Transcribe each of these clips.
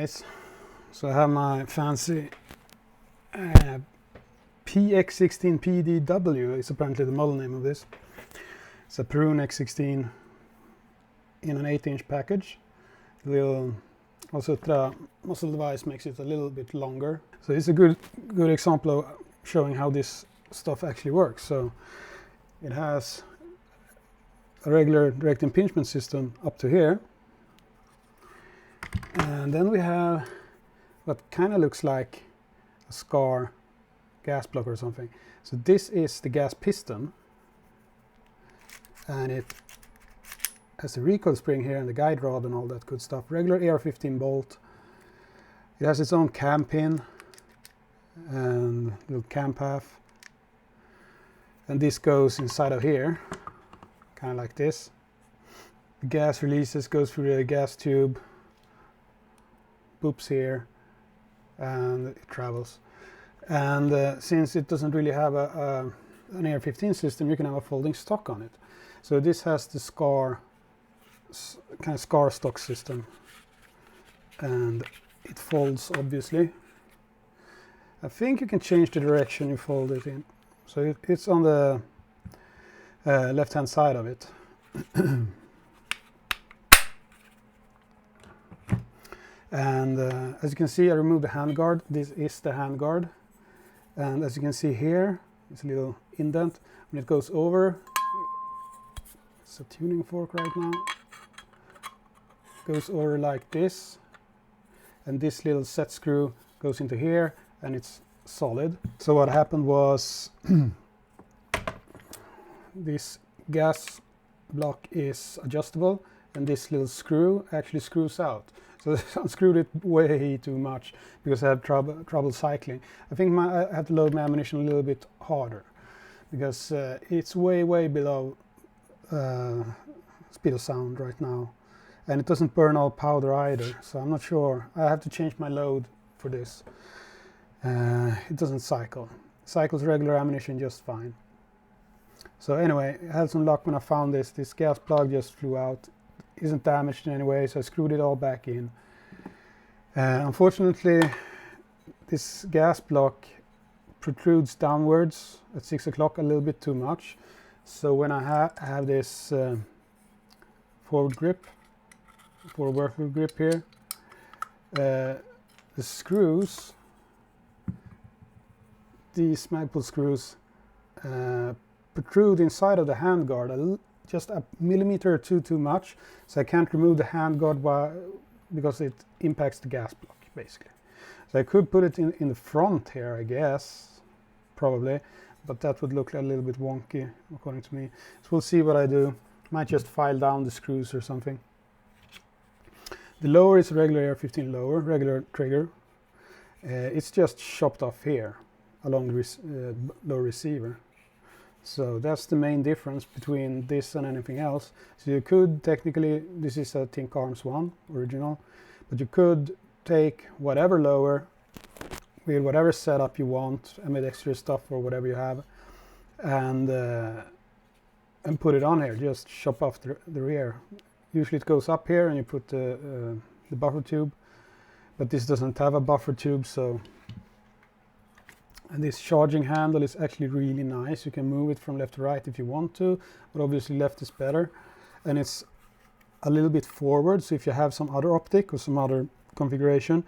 Anyways, so I have my fancy PX16 PDW is apparently the model name of this. It's a Perun X16 in an 8-inch package. Also the muzzle device makes it a little bit longer. So it's a good example of showing how this stuff actually works. So it has a regular direct impingement system up to here. And then we have what kind of looks like a SCAR gas block or something. So this is the gas piston, and it has a recoil spring here and the guide rod and all that good stuff. Regular AR-15 bolt. It has its own cam pin and little cam path, and this goes inside of here, kind of like this. The gas releases, goes through the gas tube, boops here, and it travels. And since it doesn't really have an AR-15 system, you can have a folding stock on it. So this has the SCAR kind of SCAR stock system, and it folds obviously. I think you can change the direction you fold it in. So it's on the left hand side of it. And as you can see, I removed the handguard. This is the handguard, and as you can see here, it's a little indent. When it goes over, it's a tuning fork right now, goes over like this, and this little set screw goes into here, and it's solid. So what happened was this gas block is adjustable, and this little screw actually screws out. So I unscrewed it way too much because I have trouble cycling. I think I have to load my ammunition a little bit harder because it's way below speed of sound right now, and it doesn't burn all powder either. So I'm not sure. I have to change my load for this. It doesn't cycle. It cycles regular ammunition just fine. So anyway, I had some luck when I found this. This gas plug just flew out. Isn't damaged in any way, so I screwed it all back in. Unfortunately, this gas block protrudes downwards at 6 o'clock a little bit too much. So when I have this forward workable grip here, the screws, these Magpul screws, protrude inside of the handguard just a millimeter or two too much, so I can't remove the handguard because it impacts the gas block basically. So I could put it in the front here, I guess, probably, but that would look a little bit wonky according to me. So we'll see what I do. Might just file down the screws or something. The lower is a regular AR-15 lower, regular trigger. It's just chopped off here along the lower receiver. So that's the main difference between this and anything else. So you could technically, this is a Tink Arms 1 original, but you could take whatever lower with whatever setup you want, ambidextrous stuff or whatever you have, and put it on here. Just chop off the rear. Usually it goes up here and you put the buffer tube, but this doesn't have a buffer tube, so. And this charging handle is actually really nice. You can move it from left to right if you want to, but obviously left is better. And it's a little bit forward, so if you have some other optic or some other configuration,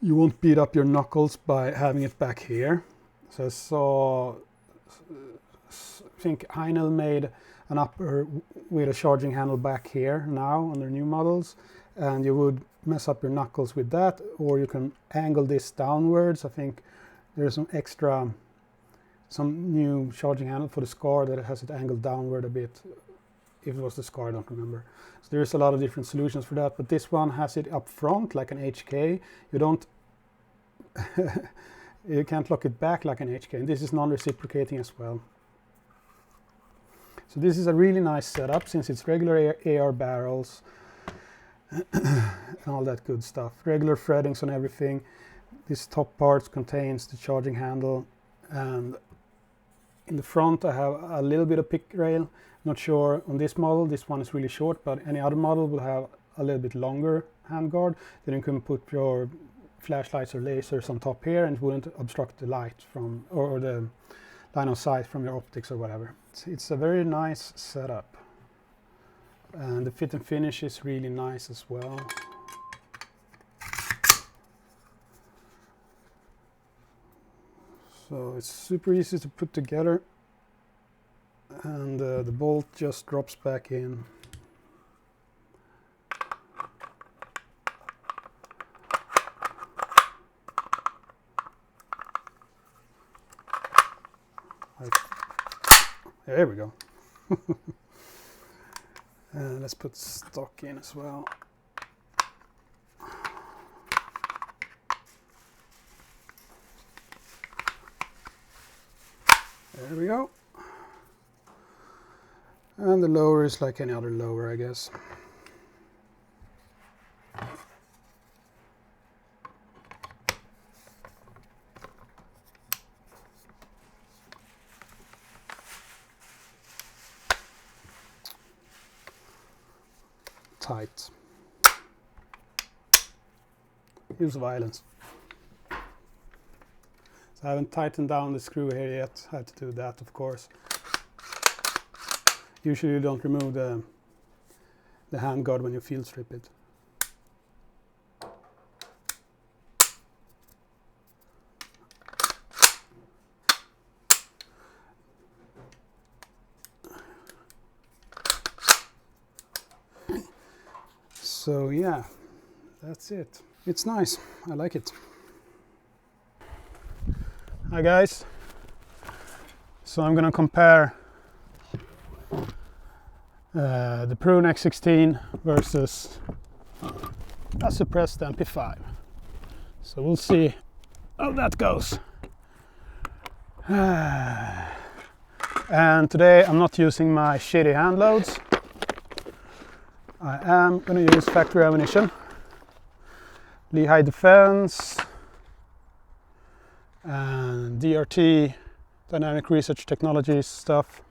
you won't beat up your knuckles by having it back here. So I saw, I think Heinel made an upper with a charging handle back here now on their new models, and you would mess up your knuckles with that, or you can angle this downwards. I think there's some new charging handle for the SCAR that has it angled downward a bit. If it was the SCAR, I don't remember. So there's a lot of different solutions for that, but this one has it up front like an HK. You don't, you can't lock it back like an HK, and this is non-reciprocating as well. So this is a really nice setup since it's regular AR barrels and all that good stuff. Regular threadings on everything. This top part contains the charging handle, and in the front I have a little bit of pick rail. Not sure on this model, this one is really short, but any other model will have a little bit longer handguard, then you can put your flashlights or lasers on top here and it wouldn't obstruct the light from, or the line of sight from your optics or whatever. It's a very nice setup. And the fit and finish is really nice as well. So it's super easy to put together, and the bolt just drops back in. There we go. And let's put stock in as well. There we go. And the lower is like any other lower, I guess. Tight. Use violence. So I haven't tightened down the screw here yet. I have to do that, of course. Usually you don't remove the handguard when you field strip it. So yeah, that's it. It's nice. I like it. Hi guys. So I'm gonna compare the Perun X16 versus a suppressed MP5. So we'll see how that goes. And today I'm not using my shitty hand loads. I am going to use factory ammunition, Lehigh Defense and DRT, Dynamic Research Technologies stuff,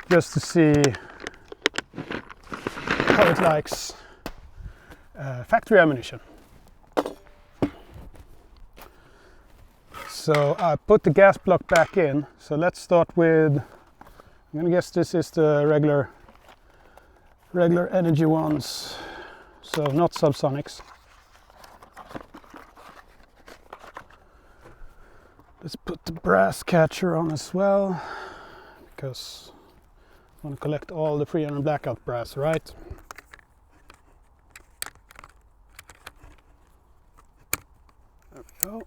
just to see how it likes factory ammunition. So I put the gas block back in, so let's start with, I'm going to guess this is the regular energy ones, so not subsonics. Let's put the brass catcher on as well, because I want to collect all the 300 blackout brass, right? There we go.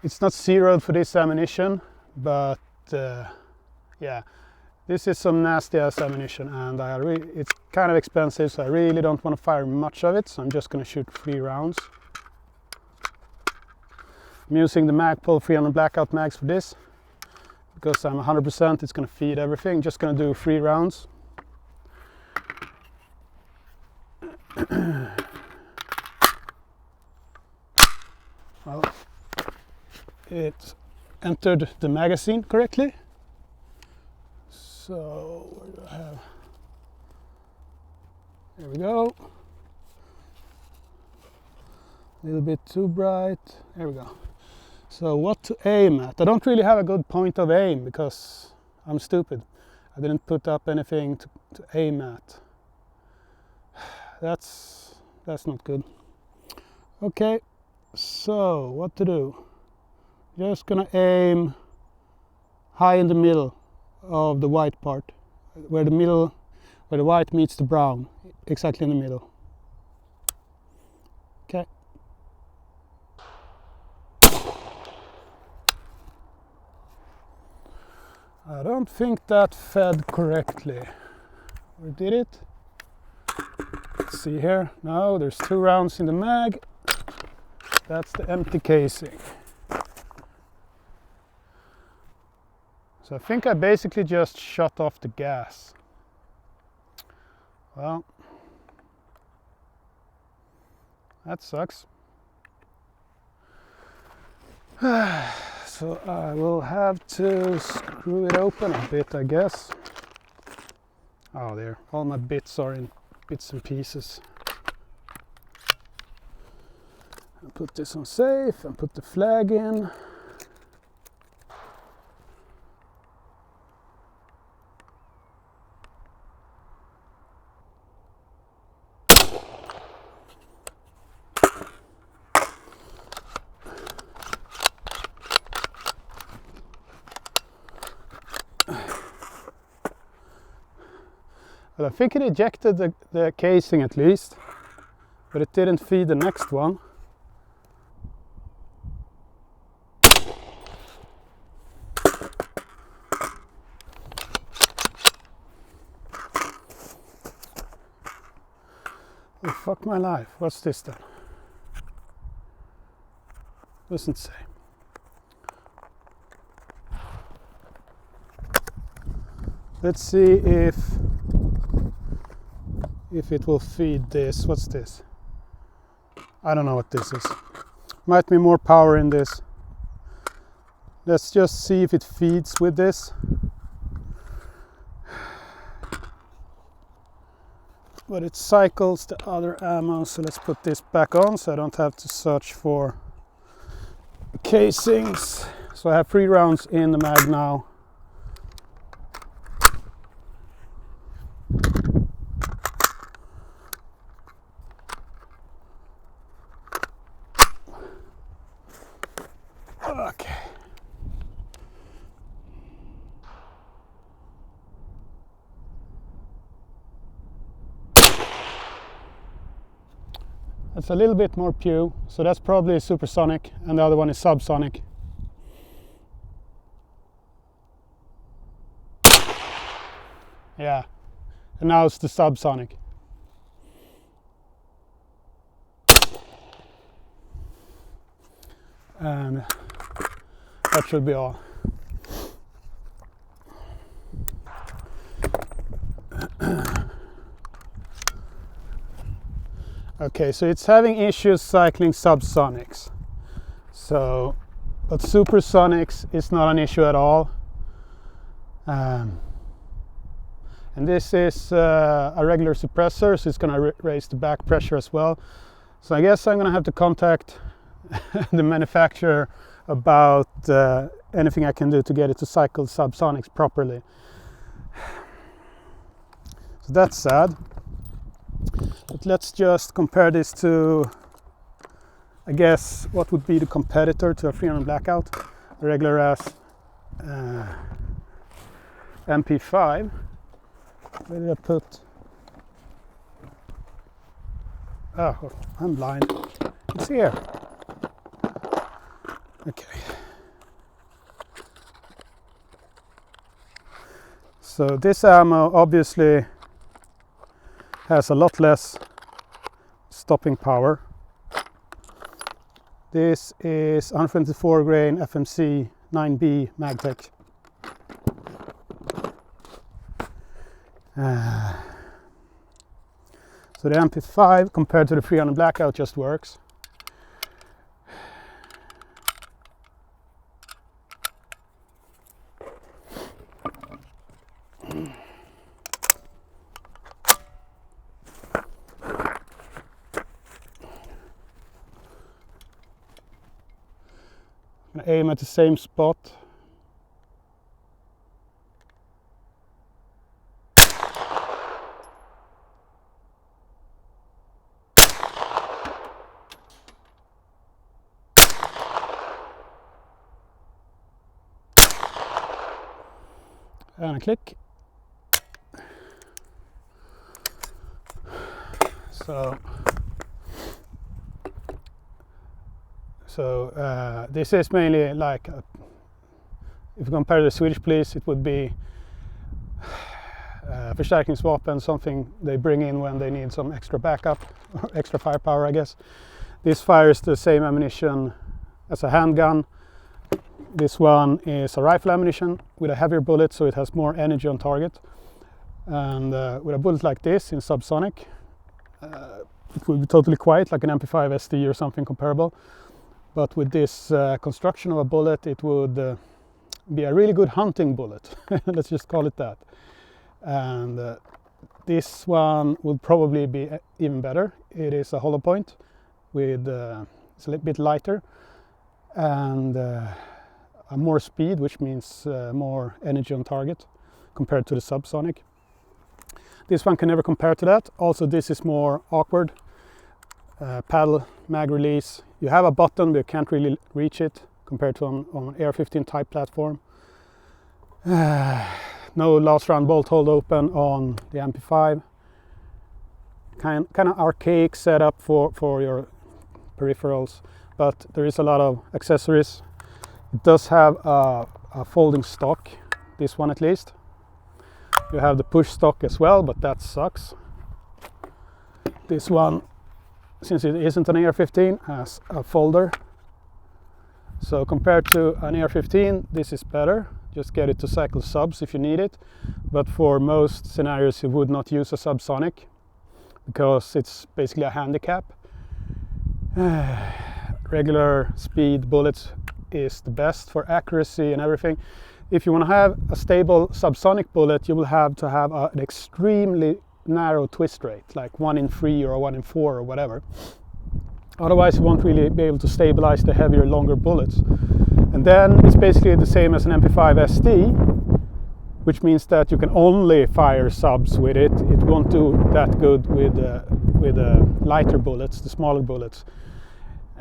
It's not zeroed for this ammunition, but yeah, this is some nasty ass ammunition, and it's kind of expensive, so I really don't want to fire much of it, so I'm just going to shoot 3 rounds. I'm using the Magpul 300 blackout mags for this because I'm 100% it's going to feed everything. Just going to do 3 rounds. Well, it entered the magazine correctly. So what do I have? There we go. A little bit too bright. There we go. So what to aim at? I don't really have a good point of aim because I'm stupid. I didn't put up anything to aim at. That's not good. Okay, so what to do? Just gonna aim high in the middle of the white part, where the white meets the brown, exactly in the middle. Okay. I don't think that fed correctly. Or did it? Let's see here. No, there's 2 rounds in the mag. That's the empty casing. So I think I basically just shut off the gas. Well, that sucks. So So I will have to screw it open a bit, I guess. Oh, there, all my bits are in bits and pieces. I'll put this on safe and put the flag in. Well, I think it ejected the casing at least, but it didn't feed the next one. Oh, fuck my life. What's this then? Doesn't say. Let's see if it will feed this. What's this? I don't know what this is. Might be more power in this. Let's just see if it feeds with this. But it cycles the other ammo, so let's put this back on so I don't have to search for casings. So I have 3 rounds in the mag now. Okay. That's a little bit more pew, so that's probably supersonic, and the other one is subsonic. Yeah, and now it's the subsonic. And that should be all. Okay, so it's having issues cycling subsonics. So, but supersonics is not an issue at all. And this is a regular suppressor, so it's going to raise the back pressure as well. So I guess I'm going to have to contact the manufacturer about anything I can do to get it to cycle subsonics properly. So that's sad. But let's just compare this to, I guess, what would be the competitor to a 300 blackout, a regular ass MP5. Where did I put? Oh, I'm blind. It's here. Okay. So this ammo obviously has a lot less stopping power. This is 124 grain FMC 9B Magtech. So the MP5 compared to the 300 blackout just works. I'm gonna aim at the same spot. And a click. So this is mainly like, if you compare the Swedish police, it would be förstärkningsvapen, something they bring in when they need some extra backup, or extra firepower, I guess. This fires the same ammunition as a handgun. This one is a rifle ammunition with a heavier bullet, so it has more energy on target. And with a bullet like this in subsonic, it will be totally quiet, like an MP5 SD or something comparable. but with this construction of a bullet, it would be a really good hunting bullet. Let's just call it that. And this one would probably be even better. It is a hollow point with it's a little bit lighter and more speed, which means more energy on target compared to the subsonic. This one can never compare to that. Also, this is more awkward. Paddle, mag release. You have a button, but you can't really reach it compared to on an AR-15 type platform. No last round bolt hold open on the MP5. Kind of archaic setup for your peripherals, but there is a lot of accessories. It does have a folding stock, this one at least. You have the push stock as well, but that sucks. This one, since it isn't an AR-15, has a folder. So compared to an AR-15, this is better. Just get it to cycle subs if you need it. But for most scenarios, you would not use a subsonic because it's basically a handicap. Regular speed bullets is the best for accuracy and everything. If you want to have a stable subsonic bullet, you will have to have an extremely narrow twist rate, like 1 in 3 or 1 in 4 or whatever. Otherwise, you won't really be able to stabilize the heavier, longer bullets. And then it's basically the same as an MP5 SD, which means that you can only fire subs with it. It won't do that good with lighter bullets, the smaller bullets.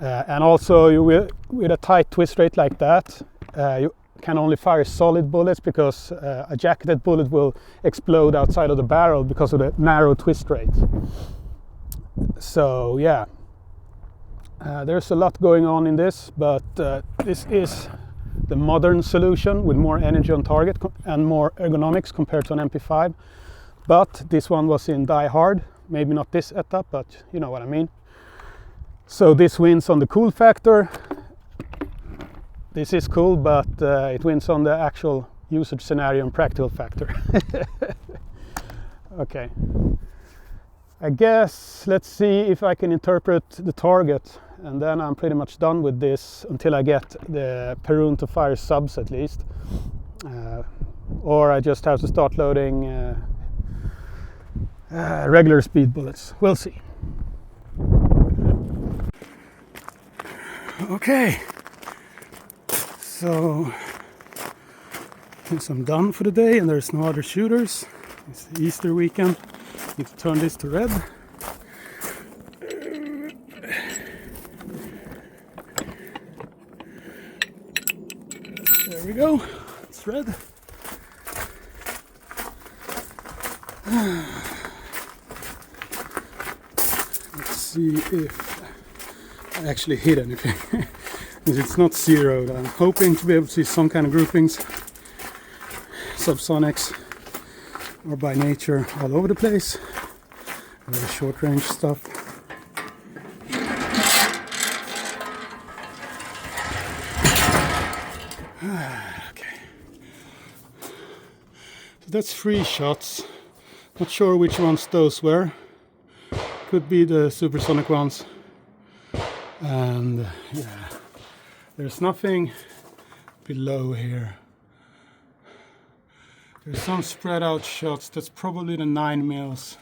And also, you will, with a tight twist rate like that, you can only fire solid bullets because a jacketed bullet will explode outside of the barrel because of the narrow twist rate. So yeah, there's a lot going on in this, but this is the modern solution with more energy on target and more ergonomics compared to an MP5. But this one was in Die Hard, maybe not this setup, but you know what I mean. So this wins on the cool factor. This is cool, but it wins on the actual usage scenario and practical factor. Okay. I guess let's see if I can interpret the target, and then I'm pretty much done with this until I get the Perun to fire subs at least. Or I just have to start loading regular speed bullets. We'll see. Okay. So, since I'm done for the day and there's no other shooters, it's the Easter weekend, I need to turn this to red. There we go, it's red. Let's see if I actually hit anything. It's not zeroed. I'm hoping to be able to see some kind of groupings, subsonics, or by nature all over the place. Very short range stuff. Okay. So that's 3 shots. Not sure which ones those were. Could be the supersonic ones. And yeah. There's nothing below here. There's some spread out shots. That's probably the 9 mils.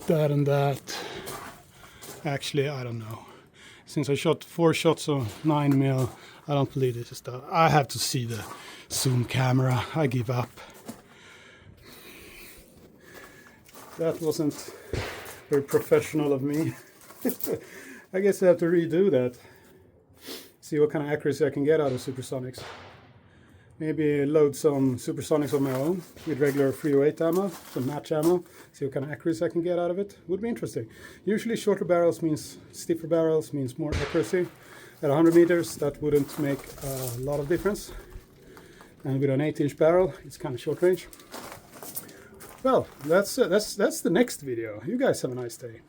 That and that. Actually, I don't know. Since I shot 4 shots of 9 mil, I don't believe this is that. I have to see the zoom camera. I give up. That wasn't very professional of me. I guess I have to redo that. See what kind of accuracy I can get out of supersonics. Maybe load some supersonics of my own with regular 308 ammo, some match ammo. See what kind of accuracy I can get out of it. Would be interesting. Usually shorter barrels means stiffer barrels, means more accuracy. At 100 meters, that wouldn't make a lot of difference. And with an 8-inch barrel, it's kind of short range. Well, that's the next video. You guys have a nice day.